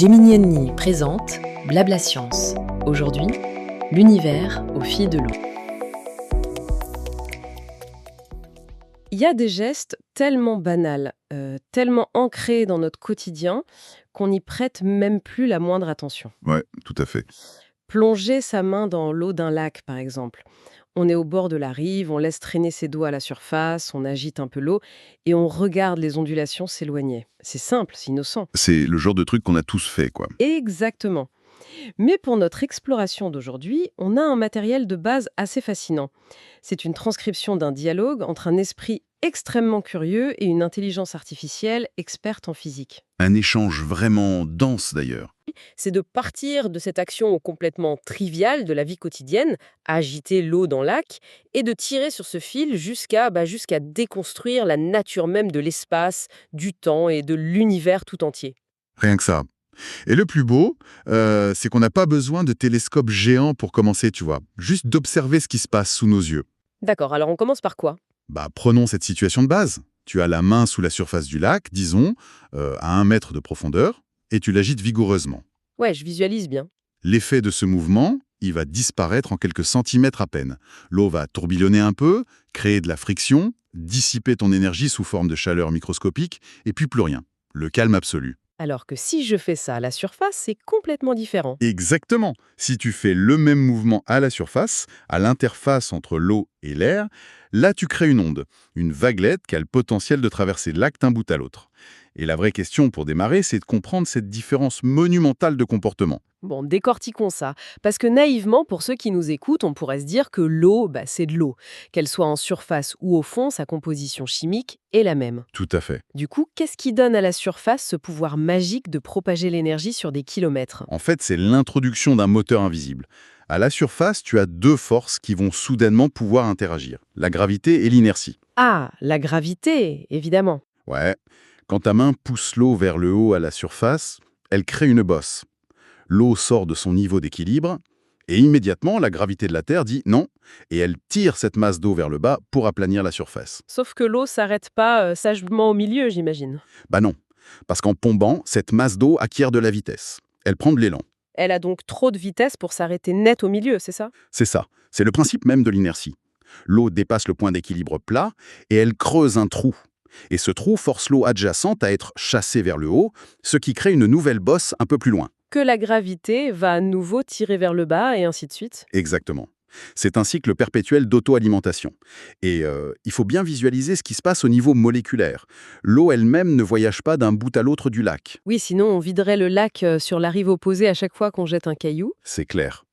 Gemini présente Blabla Science. Aujourd'hui, l'univers au fil de l'eau. Il y a des gestes tellement banals, tellement ancrés dans notre quotidien, qu'on n'y prête même plus la moindre attention. Ouais, tout à fait. Plonger sa main dans l'eau d'un lac, par exemple. On est au bord de la rive, on laisse traîner ses doigts à la surface, on agite un peu l'eau et on regarde les ondulations s'éloigner. C'est simple, c'est innocent. C'est le genre de truc qu'on a tous fait, quoi. Exactement. Mais pour notre exploration d'aujourd'hui, on a un matériel de base assez fascinant. C'est une transcription d'un dialogue entre un esprit extrêmement curieux et une intelligence artificielle experte en physique. Un échange vraiment dense, d'ailleurs. C'est de partir de cette action complètement triviale de la vie quotidienne, à agiter l'eau dans le lac, et de tirer sur ce fil jusqu'à déconstruire la nature même de l'espace, du temps et de l'univers tout entier. Rien que ça. Et le plus beau, c'est qu'on n'a pas besoin de télescope géant pour commencer, tu vois. Juste d'observer ce qui se passe sous nos yeux. D'accord, alors on commence par quoi? Prenons cette situation de base. Tu as la main sous la surface du lac, disons, à 1 mètre de profondeur, et tu l'agites vigoureusement. Ouais, je visualise bien. L'effet de ce mouvement, il va disparaître en quelques centimètres à peine. L'eau va tourbillonner un peu, créer de la friction, dissiper ton énergie sous forme de chaleur microscopique, et puis plus rien. Le calme absolu. Alors que si je fais ça à la surface, c'est complètement différent. Exactement. Si tu fais le même mouvement à la surface, à l'interface entre l'eau et l'air, là tu crées une onde, une vaguelette qui a le potentiel de traverser le lac d'un bout à l'autre. Et la vraie question pour démarrer, c'est de comprendre cette différence monumentale de comportement. Bon, décortiquons ça. Parce que naïvement, pour ceux qui nous écoutent, on pourrait se dire que l'eau, c'est de l'eau. Qu'elle soit en surface ou au fond, sa composition chimique est la même. Tout à fait. Du coup, qu'est-ce qui donne à la surface ce pouvoir magique de propager l'énergie sur des kilomètres? En fait, c'est l'introduction d'un moteur invisible. À la surface, tu as 2 forces qui vont soudainement pouvoir interagir, la gravité et l'inertie. Ah, la gravité, évidemment. Ouais, quand ta main pousse l'eau vers le haut à la surface, elle crée une bosse. L'eau sort de son niveau d'équilibre, et immédiatement, la gravité de la Terre dit non, et elle tire cette masse d'eau vers le bas pour aplanir la surface. Sauf que l'eau s'arrête pas sagement au milieu, j'imagine. Non, parce qu'en tombant, cette masse d'eau acquiert de la vitesse. Elle prend de l'élan. Elle a donc trop de vitesse pour s'arrêter net au milieu, c'est ça? C'est ça, c'est le principe même de l'inertie. L'eau dépasse le point d'équilibre plat, et elle creuse un trou. Et ce trou force l'eau adjacente à être chassée vers le haut, ce qui crée une nouvelle bosse un peu plus loin. Que la gravité va à nouveau tirer vers le bas et ainsi de suite. Exactement. C'est un cycle perpétuel d'auto-alimentation. Et il faut bien visualiser ce qui se passe au niveau moléculaire. L'eau elle-même ne voyage pas d'un bout à l'autre du lac. Oui, sinon on viderait le lac sur la rive opposée à chaque fois qu'on jette un caillou. C'est clair.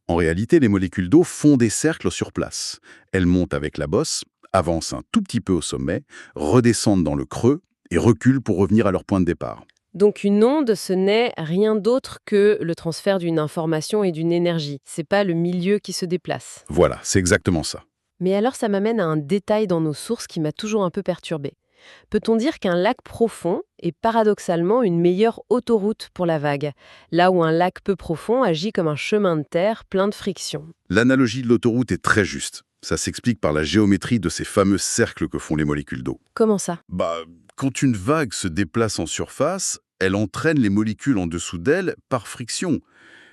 En réalité, les molécules d'eau font des cercles sur place. Elles montent avec la bosse, avancent un tout petit peu au sommet, redescendent dans le creux et reculent pour revenir à leur point de départ. Donc une onde, ce n'est rien d'autre que le transfert d'une information et d'une énergie. C'est pas le milieu qui se déplace. Voilà, c'est exactement ça. Mais alors ça m'amène à un détail dans nos sources qui m'a toujours un peu perturbée. Peut-on dire qu'un lac profond est paradoxalement une meilleure autoroute pour la vague, là où un lac peu profond agit comme un chemin de terre plein de friction? L'analogie de l'autoroute est très juste. Ça s'explique par la géométrie de ces fameux cercles que font les molécules d'eau. Comment ça? Quand une vague se déplace en surface, elle entraîne les molécules en dessous d'elle par friction.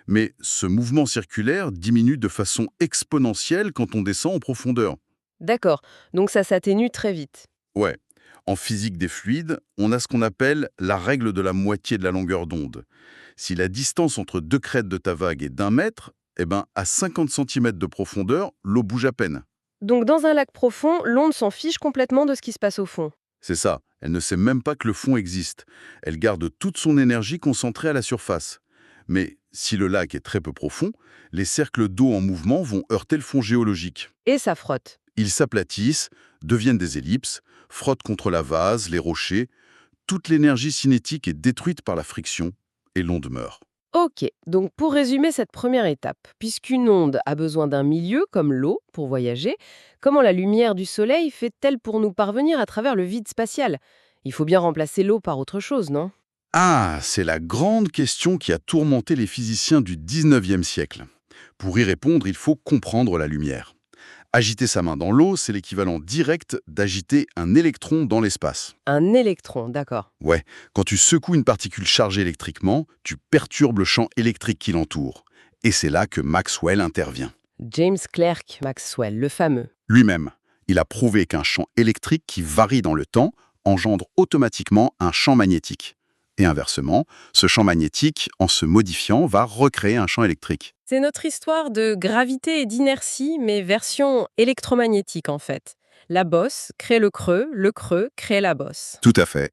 Mais ce mouvement circulaire diminue de façon exponentielle quand on descend en profondeur. D'accord, donc ça s'atténue très vite. Ouais. En physique des fluides, on a ce qu'on appelle la règle de la moitié de la longueur d'onde. Si la distance entre 2 crêtes de ta vague est d'1 mètre, à 50 cm de profondeur, l'eau bouge à peine. Donc dans un lac profond, l'onde s'en fiche complètement de ce qui se passe au fond. C'est ça, elle ne sait même pas que le fond existe. Elle garde toute son énergie concentrée à la surface. Mais si le lac est très peu profond, les cercles d'eau en mouvement vont heurter le fond géologique. Et ça frotte. Ils s'aplatissent, deviennent des ellipses, frottent contre la vase, les rochers. Toute l'énergie cinétique est détruite par la friction et l'onde meurt. Ok, donc pour résumer cette première étape, puisqu'une onde a besoin d'un milieu, comme l'eau, pour voyager, comment la lumière du soleil fait-elle pour nous parvenir à travers le vide spatial? Il faut bien remplacer l'eau par autre chose, non? Ah, c'est la grande question qui a tourmenté les physiciens du 19e siècle. Pour y répondre, il faut comprendre la lumière. Agiter sa main dans l'eau, c'est l'équivalent direct d'agiter un électron dans l'espace. Un électron, d'accord. Ouais, quand tu secoues une particule chargée électriquement, tu perturbes le champ électrique qui l'entoure. Et c'est là que Maxwell intervient. James Clerk Maxwell, le fameux. Lui-même, il a prouvé qu'un champ électrique qui varie dans le temps engendre automatiquement un champ magnétique. Et inversement, ce champ magnétique, en se modifiant, va recréer un champ électrique. C'est notre histoire de gravité et d'inertie, mais version électromagnétique en fait. La bosse crée le creux crée la bosse. Tout à fait.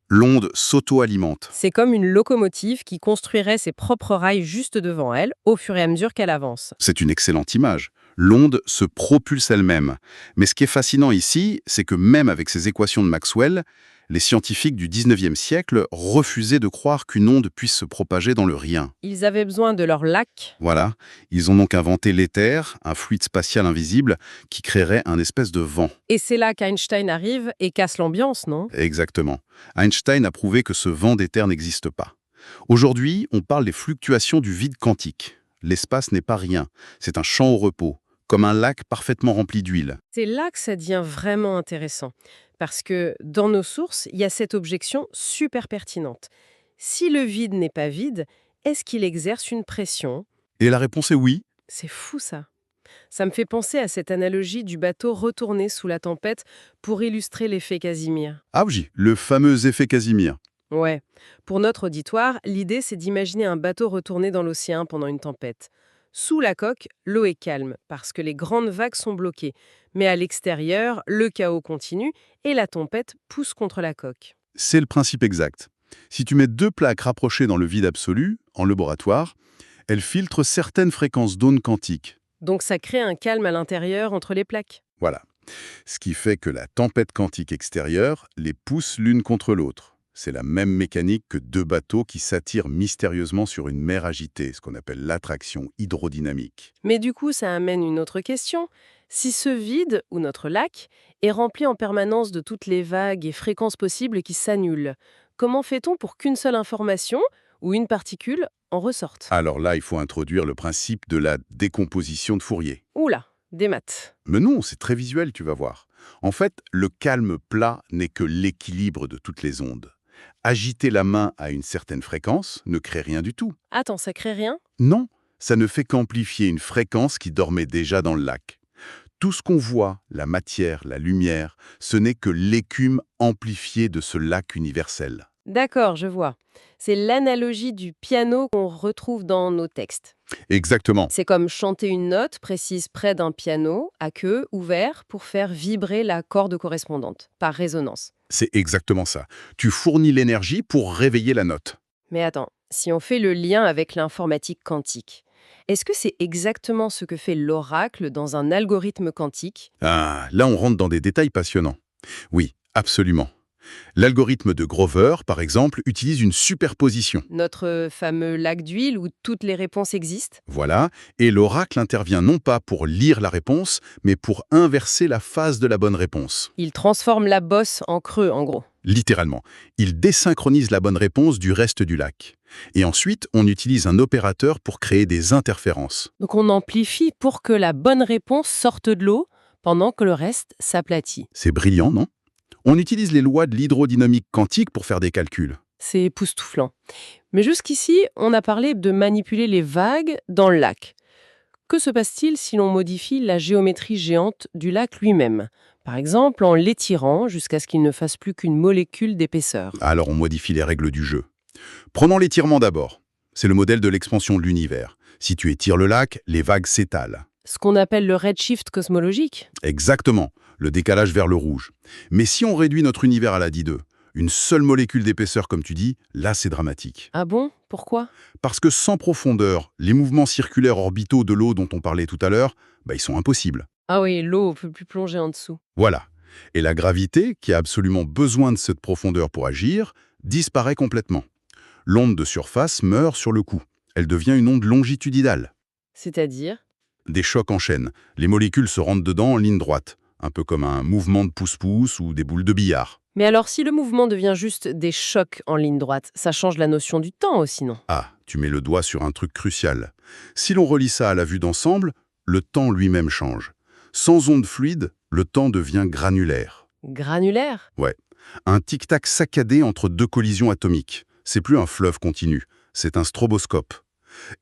L'onde s'auto-alimente. C'est comme une locomotive qui construirait ses propres rails juste devant elle, au fur et à mesure qu'elle avance. C'est une excellente image. L'onde se propulse elle-même. Mais ce qui est fascinant ici, c'est que même avec ces équations de Maxwell, les scientifiques du 19e siècle refusaient de croire qu'une onde puisse se propager dans le rien. Ils avaient besoin de leur lac. Voilà, ils ont donc inventé l'éther, un fluide spatial invisible qui créerait un espèce de vent. Et c'est là qu'Einstein arrive et casse l'ambiance, non? Exactement. Einstein a prouvé que ce vent d'éther n'existe pas. Aujourd'hui, on parle des fluctuations du vide quantique. L'espace n'est pas rien, c'est un champ au repos, comme un lac parfaitement rempli d'huile. C'est là que ça devient vraiment intéressant. Parce que dans nos sources, il y a cette objection super pertinente. Si le vide n'est pas vide, est-ce qu'il exerce une pression? Et la réponse est oui. C'est fou ça. Ça me fait penser à cette analogie du bateau retourné sous la tempête pour illustrer l'effet Casimir. Ah oui, le fameux effet Casimir. Ouais. Pour notre auditoire, l'idée c'est d'imaginer un bateau retourné dans l'océan pendant une tempête. Sous la coque, l'eau est calme parce que les grandes vagues sont bloquées. Mais à l'extérieur, le chaos continue et la tempête pousse contre la coque. C'est le principe exact. Si tu mets deux plaques rapprochées dans le vide absolu, en laboratoire, elles filtrent certaines fréquences d'ondes quantiques. Donc ça crée un calme à l'intérieur entre les plaques. Voilà. Ce qui fait que la tempête quantique extérieure les pousse l'une contre l'autre. C'est la même mécanique que deux bateaux qui s'attirent mystérieusement sur une mer agitée, ce qu'on appelle l'attraction hydrodynamique. Mais du coup, ça amène une autre question. Si ce vide, ou notre lac, est rempli en permanence de toutes les vagues et fréquences possibles qui s'annulent, comment fait-on pour qu'une seule information, ou une particule, en ressorte? Alors là, il faut introduire le principe de la décomposition de Fourier. Oula, des maths. Mais non, c'est très visuel, tu vas voir. En fait, le calme plat n'est que l'équilibre de toutes les ondes. Agiter la main à une certaine fréquence ne crée rien du tout. Attends, ça crée rien? Non, ça ne fait qu'amplifier une fréquence qui dormait déjà dans le lac. Tout ce qu'on voit, la matière, la lumière, ce n'est que l'écume amplifiée de ce lac universel. D'accord, je vois. C'est l'analogie du piano qu'on retrouve dans nos textes. Exactement. C'est comme chanter une note précise près d'un piano, à queue, ouvert, pour faire vibrer la corde correspondante, par résonance. C'est exactement ça. Tu fournis l'énergie pour réveiller la note. Mais attends, si on fait le lien avec l'informatique quantique, est-ce que c'est exactement ce que fait l'oracle dans un algorithme quantique? Ah, là on rentre dans des détails passionnants. Oui, absolument. L'algorithme de Grover, par exemple, utilise une superposition. Notre fameux lac d'huile où toutes les réponses existent? Voilà, et l'oracle intervient non pas pour lire la réponse, mais pour inverser la phase de la bonne réponse. Il transforme la bosse en creux, en gros. Littéralement, il désynchronise la bonne réponse du reste du lac. Et ensuite, on utilise un opérateur pour créer des interférences. Donc on amplifie pour que la bonne réponse sorte de l'eau, pendant que le reste s'aplatit. C'est brillant, non? On utilise les lois de l'hydrodynamique quantique pour faire des calculs. C'est époustouflant. Mais jusqu'ici, on a parlé de manipuler les vagues dans le lac. Que se passe-t-il si l'on modifie la géométrie géante du lac lui-même? Par exemple, en l'étirant jusqu'à ce qu'il ne fasse plus qu'une molécule d'épaisseur. Alors on modifie les règles du jeu. Prenons l'étirement d'abord. C'est le modèle de l'expansion de l'univers. Si tu étires le lac, les vagues s'étalent. Ce qu'on appelle le redshift cosmologique. Exactement, le décalage vers le rouge. Mais si on réduit notre univers à la D2, une seule molécule d'épaisseur comme tu dis, là c'est dramatique. Ah bon? Pourquoi? Parce que sans profondeur, les mouvements circulaires orbitaux de l'eau dont on parlait tout à l'heure, ils sont impossibles. Ah oui, l'eau ne peut plus plonger en dessous. Voilà. Et la gravité, qui a absolument besoin de cette profondeur pour agir, disparaît complètement. L'onde de surface meurt sur le coup. Elle devient une onde longitudinale. C'est-à-dire? Des chocs en chaîne. Les molécules se rentrent dedans en ligne droite, un peu comme un mouvement de pouce-pouce ou des boules de billard. Mais alors, si le mouvement devient juste des chocs en ligne droite, ça change la notion du temps aussi, non? Ah, tu mets le doigt sur un truc crucial. Si l'on relie ça à la vue d'ensemble, le temps lui-même change. Sans onde fluide, le temps devient granulaire. Granulaire? Ouais, un tic-tac saccadé entre deux collisions atomiques. C'est plus un fleuve continu, c'est un stroboscope.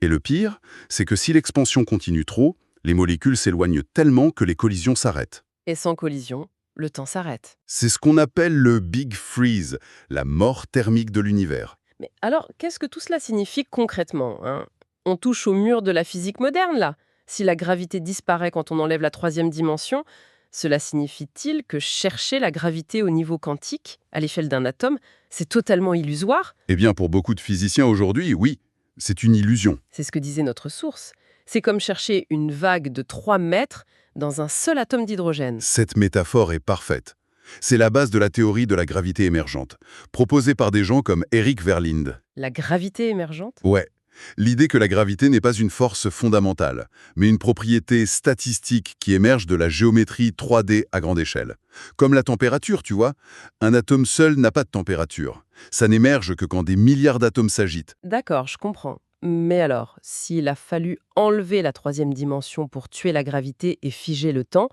Et le pire, c'est que si l'expansion continue trop, les molécules s'éloignent tellement que les collisions s'arrêtent. Et sans collision, le temps s'arrête. C'est ce qu'on appelle le Big Freeze, la mort thermique de l'univers. Mais alors, qu'est-ce que tout cela signifie concrètement, hein? On touche au mur de la physique moderne, là. Si la gravité disparaît quand on enlève la troisième dimension, cela signifie-t-il que chercher la gravité au niveau quantique, à l'échelle d'un atome, c'est totalement illusoire? Eh bien, pour beaucoup de physiciens aujourd'hui, oui, c'est une illusion. C'est ce que disait notre source. C'est comme chercher une vague de 3 mètres dans un seul atome d'hydrogène. Cette métaphore est parfaite. C'est la base de la théorie de la gravité émergente, proposée par des gens comme Eric Verlinde. La gravité émergente? Ouais, l'idée que la gravité n'est pas une force fondamentale, mais une propriété statistique qui émerge de la géométrie 3D à grande échelle. Comme la température, tu vois. Un atome seul n'a pas de température. Ça n'émerge que quand des milliards d'atomes s'agitent. D'accord, je comprends. Mais alors, s'il a fallu enlever la troisième dimension pour tuer la gravité et figer le temps,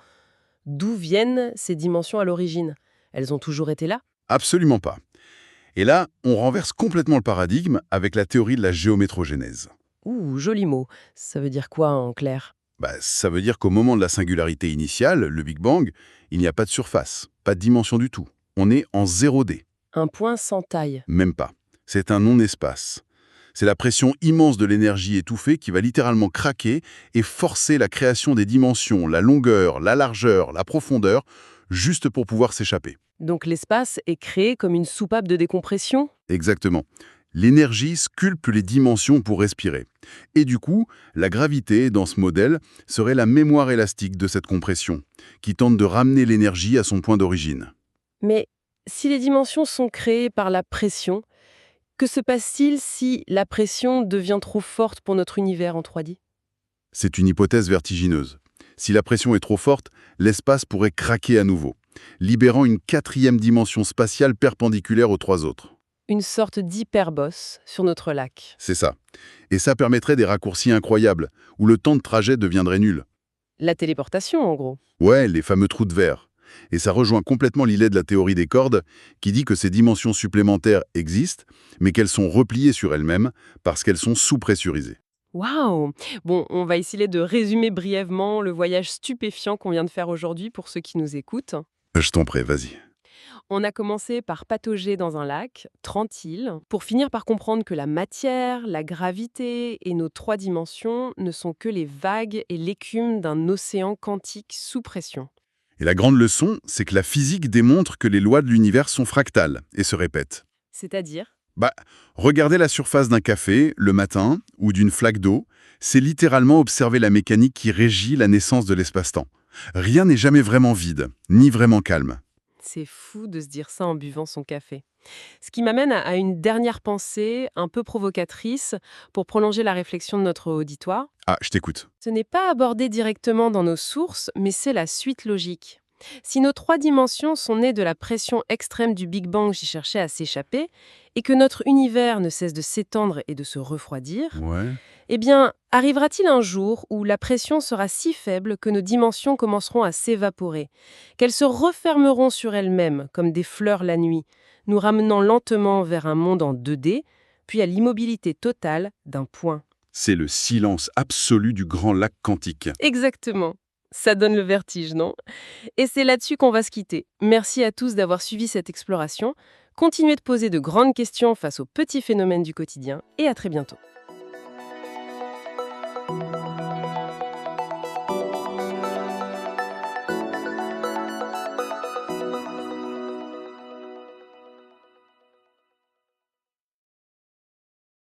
d'où viennent ces dimensions à l'origine? Elles ont toujours été là? Absolument pas. Et là, on renverse complètement le paradigme avec la théorie de la géométrogénèse. Ouh, joli mot. Ça veut dire quoi en clair? Ça veut dire qu'au moment de la singularité initiale, le Big Bang, il n'y a pas de surface, pas de dimension du tout. On est en 0D. Un point sans taille. Même pas. C'est un non-espace. C'est la pression immense de l'énergie étouffée qui va littéralement craquer et forcer la création des dimensions, la longueur, la largeur, la profondeur, juste pour pouvoir s'échapper. Donc l'espace est créé comme une soupape de décompression? Exactement. L'énergie sculpte les dimensions pour respirer. Et du coup, la gravité, dans ce modèle, serait la mémoire élastique de cette compression, qui tente de ramener l'énergie à son point d'origine. Mais si les dimensions sont créées par la pression, que se passe-t-il si la pression devient trop forte pour notre univers en 3D? C'est une hypothèse vertigineuse. Si la pression est trop forte, l'espace pourrait craquer à nouveau, libérant une quatrième dimension spatiale perpendiculaire aux trois autres. Une sorte d'hyperbosse sur notre lac. C'est ça. Et ça permettrait des raccourcis incroyables, où le temps de trajet deviendrait nul. La téléportation, en gros. Ouais, les fameux trous de verre. Et ça rejoint complètement l'idée de la théorie des cordes, qui dit que ces dimensions supplémentaires existent, mais qu'elles sont repliées sur elles-mêmes parce qu'elles sont sous-pressurisées. Waouh! Bon, on va essayer de résumer brièvement le voyage stupéfiant qu'on vient de faire aujourd'hui pour ceux qui nous écoutent. Je t'en prie, vas-y. On a commencé par patauger dans un lac, 30 îles, pour finir par comprendre que la matière, la gravité et nos 3 dimensions ne sont que les vagues et l'écume d'un océan quantique sous pression. Et la grande leçon, c'est que la physique démontre que les lois de l'univers sont fractales et se répètent. C'est-à-dire? Regarder la surface d'un café, le matin, ou d'une flaque d'eau, c'est littéralement observer la mécanique qui régit la naissance de l'espace-temps. Rien n'est jamais vraiment vide, ni vraiment calme. C'est fou de se dire ça en buvant son café. Ce qui m'amène à une dernière pensée, un peu provocatrice, pour prolonger la réflexion de notre auditoire. Ah, je t'écoute. Ce n'est pas abordé directement dans nos sources, mais c'est la suite logique. Si nos 3 dimensions sont nées de la pression extrême du Big Bang qui cherchait à s'échapper, et que notre univers ne cesse de s'étendre et de se refroidir, Ouais. eh bien, arrivera-t-il un jour où la pression sera si faible que nos dimensions commenceront à s'évaporer, qu'elles se refermeront sur elles-mêmes comme des fleurs la nuit, nous ramenant lentement vers un monde en 2D, puis à l'immobilité totale d'un point? C'est le silence absolu du grand lac quantique. Exactement. Ça donne le vertige, non? Et c'est là-dessus qu'on va se quitter. Merci à tous d'avoir suivi cette exploration. Continuez de poser de grandes questions face aux petits phénomènes du quotidien et à très bientôt.